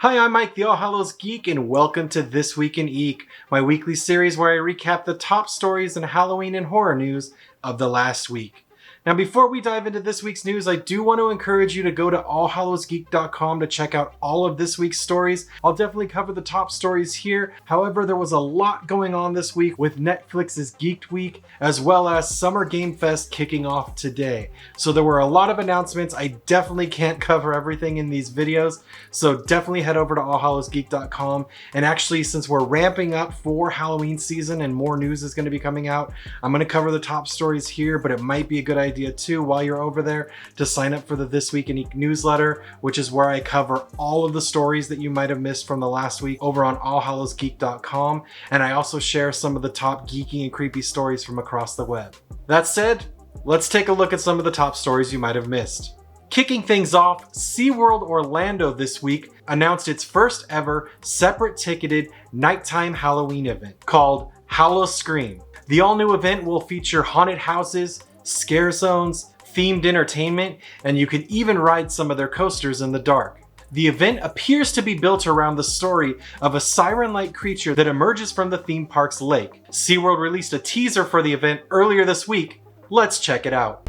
Hi, I'm Mike, the All Hallows Geek, and welcome to This Week in Eek, my weekly series where I recap the top stories in Halloween and horror news of the last week. Now, before we dive into this week's news, I do want to encourage you to go to allhallowsgeek.com to check out all of this week's stories. I'll definitely cover the top stories here. However, there was a lot going on this week with Netflix's Geeked Week, as well as Summer Game Fest kicking off today. So there were a lot of announcements. I definitely can't cover everything in these videos, so definitely head over to allhallowsgeek.com. And actually, since we're ramping up for Halloween season and more news is going to be coming out, I'm going to cover the top stories here, but it might be a good idea too, while you're over there, to sign up for the This Week in Eek newsletter, which is where I cover all of the stories that you might have missed from the last week over on allhallowsgeek.com, and I also share some of the top geeky and creepy stories from across the web. That said, let's take a look at some of the top stories you might have missed. Kicking things off, SeaWorld Orlando this week announced its first ever separate ticketed nighttime Halloween event called Howl-O-Scream. The all-new event will feature haunted houses, scare zones, themed entertainment, and you can even ride some of their coasters in the dark. The event appears to be built around the story of a siren-like creature that emerges from the theme park's lake. SeaWorld released a teaser for the event earlier this week. Let's check it out.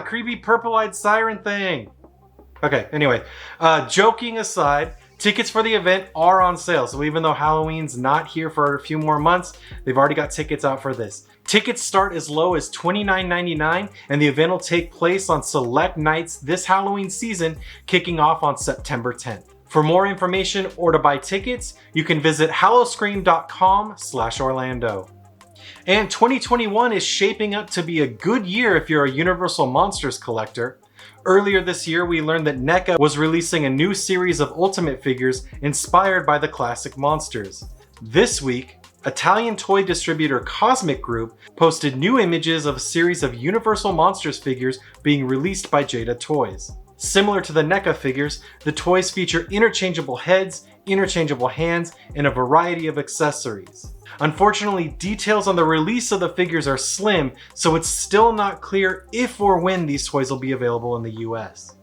Creepy purple-eyed siren thing. Okay, anyway, joking aside, tickets for the event are on sale. So even though Halloween's not here for a few more months, they've already got tickets out for this. Tickets start as low as $29.99, and the event will take place on select nights this Halloween season, kicking off on September 10th. For more information or to buy tickets, you can visit hallowscream.com/Orlando. And 2021 is shaping up to be a good year if you're a Universal Monsters collector. Earlier this year, we learned that NECA was releasing a new series of Ultimate figures inspired by the classic monsters. This week, Italian toy distributor Cosmic Group posted new images of a series of Universal Monsters figures being released by Jada Toys. Similar to the NECA figures, the toys feature interchangeable heads, interchangeable hands, and a variety of accessories. Unfortunately, details on the release of the figures are slim, so it's still not clear if or when these toys will be available in the US.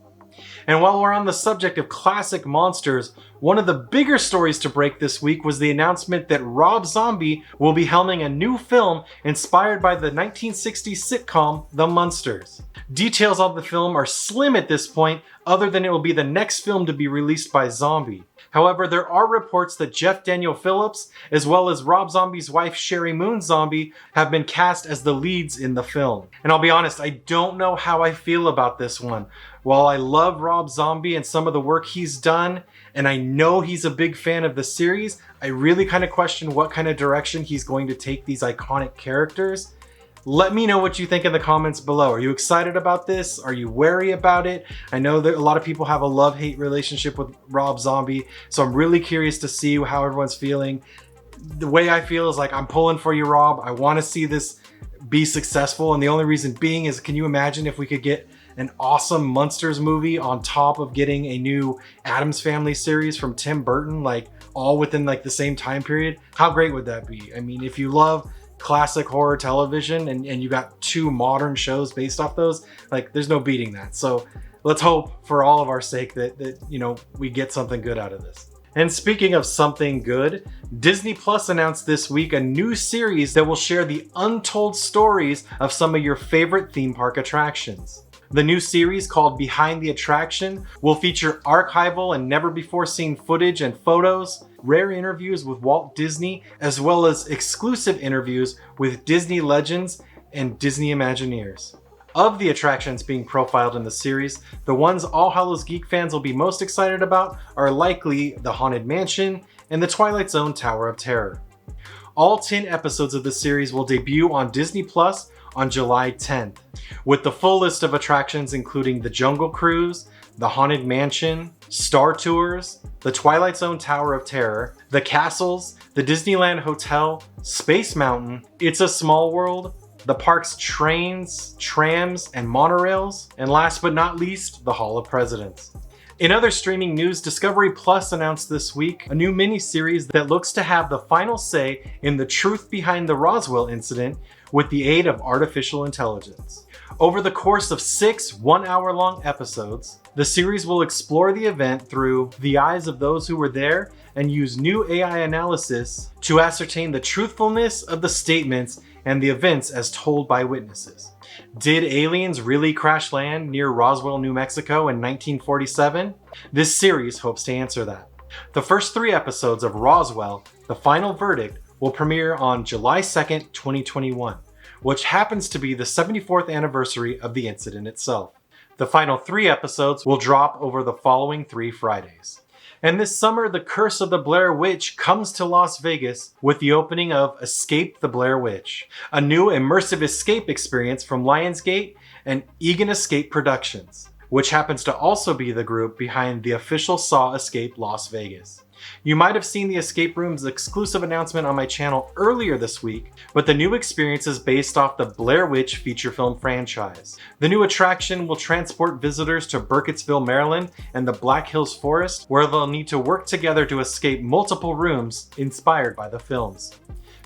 And while we're on the subject of classic monsters, one of the bigger stories to break this week was the announcement that Rob Zombie will be helming a new film inspired by the 1960s sitcom The Munsters. Details of the film are slim at this point, other than it will be the next film to be released by Zombie. However, there are reports that Jeff Daniel Phillips, as well as Rob Zombie's wife Sherry Moon Zombie, have been cast as the leads in the film. And I'll be honest, I don't know how I feel about this one. While I love Rob Zombie and some of the work he's done, and I know he's a big fan of the series, I really kind of question what kind of direction he's going to take these iconic characters. Let me know what you think in the comments below. Are you excited about this? Are you wary about it? I know that a lot of people have a love-hate relationship with Rob Zombie, so I'm really curious to see how everyone's feeling. The way I feel is like, I'm pulling for you, Rob. I want to see this be successful, and the only reason being is, can you imagine if we could get an awesome Munsters movie on top of getting a new Addams Family series from Tim Burton, like all within like the same time period? How great would that be? I mean, if you love classic horror television and you got two modern shows based off those, like there's no beating that. So let's hope for all of our sake that you know, we get something good out of this. And speaking of something good, Disney Plus announced this week a new series that will share the untold stories of some of your favorite theme park attractions. The new series, called Behind the Attraction, will feature archival and never-before-seen footage and photos, rare interviews with Walt Disney, as well as exclusive interviews with Disney legends and Disney Imagineers. Of the attractions being profiled in the series, the ones All Hallows Geek fans will be most excited about are likely the Haunted Mansion and the Twilight Zone Tower of Terror. All 10 episodes of the series will debut on Disney Plus on July 10th, with the full list of attractions including the Jungle Cruise, the Haunted Mansion, Star Tours, the Twilight Zone Tower of Terror, the castles, the Disneyland Hotel, Space Mountain, It's a Small World, the park's trains, trams, and monorails, and last but not least, the Hall of Presidents. In other streaming news, Discovery Plus announced this week a new miniseries that looks to have the final say in the truth behind the Roswell incident with the aid of artificial intelligence. Over the course of 6 one-hour-long episodes, the series will explore the event through the eyes of those who were there and use new AI analysis to ascertain the truthfulness of the statements and the events as told by witnesses. Did aliens really crash land near Roswell, New Mexico in 1947? This series hopes to answer that. The first 3 episodes of Roswell, The Final Verdict, will premiere on July 2nd, 2021, which happens to be the 74th anniversary of the incident itself. The final 3 episodes will drop over the following 3 Fridays. And this summer, the curse of the Blair Witch comes to Las Vegas with the opening of Escape the Blair Witch, a new immersive escape experience from Lionsgate and Egan Escape Productions, which happens to also be the group behind the official Saw Escape Las Vegas. You might have seen the escape room's exclusive announcement on my channel earlier this week, but the new experience is based off the Blair Witch feature film franchise. The new attraction will transport visitors to Burkittsville, Maryland and the Black Hills Forest, where they'll need to work together to escape multiple rooms inspired by the films.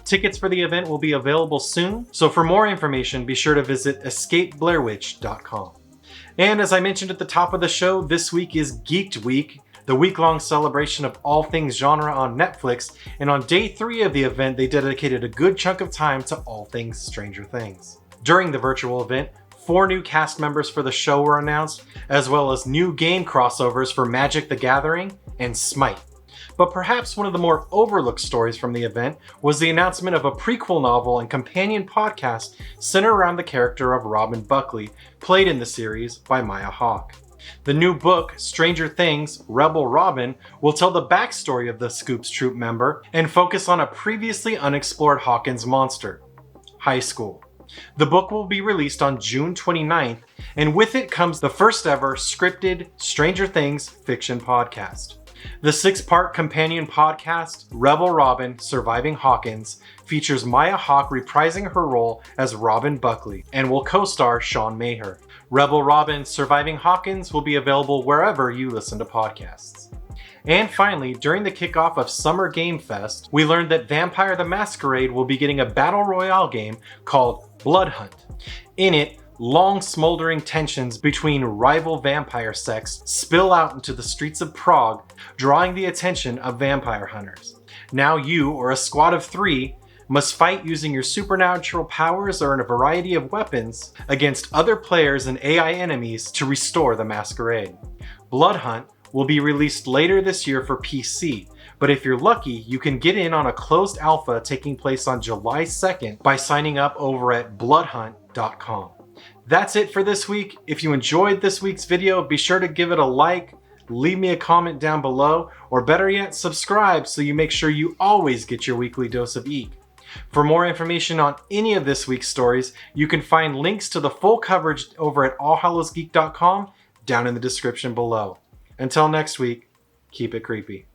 Tickets for the event will be available soon, so for more information be sure to visit escapeblairwitch.com. And as I mentioned at the top of the show, this week is Geeked Week, the week-long celebration of all things genre on Netflix, and on day 3 of the event they dedicated a good chunk of time to all things Stranger Things. During the virtual event, 4 new cast members for the show were announced, as well as new game crossovers for Magic the Gathering and Smite. But perhaps one of the more overlooked stories from the event was the announcement of a prequel novel and companion podcast centered around the character of Robin Buckley, played in the series by Maya Hawke. The new book, Stranger Things, Rebel Robin, will tell the backstory of the Scoops Troop member and focus on a previously unexplored Hawkins monster, high school. The book will be released on June 29th, and with it comes the first ever scripted Stranger Things fiction podcast. The 6-part companion podcast, Rebel Robin, Surviving Hawkins, features Maya Hawke reprising her role as Robin Buckley and will co-star Sean Maher. Rebel Robin, Surviving Hawkins will be available wherever you listen to podcasts. And finally, during the kickoff of Summer Game Fest, we learned that Vampire the Masquerade will be getting a battle royale game called Blood Hunt. In it, long smoldering tensions between rival vampire sects spill out into the streets of Prague, drawing the attention of vampire hunters. Now you, or a squad of 3, must fight using your supernatural powers or in a variety of weapons against other players and AI enemies to restore the Masquerade. Blood Hunt will be released later this year for PC, but if you're lucky, you can get in on a closed alpha taking place on July 2nd by signing up over at bloodhunt.com. That's it for this week. If you enjoyed this week's video, be sure to give it a like, leave me a comment down below, or better yet, subscribe so you make sure you always get your weekly dose of Geek. For more information on any of this week's stories, you can find links to the full coverage over at allhallowsgeek.com down in the description below. Until next week, keep it creepy.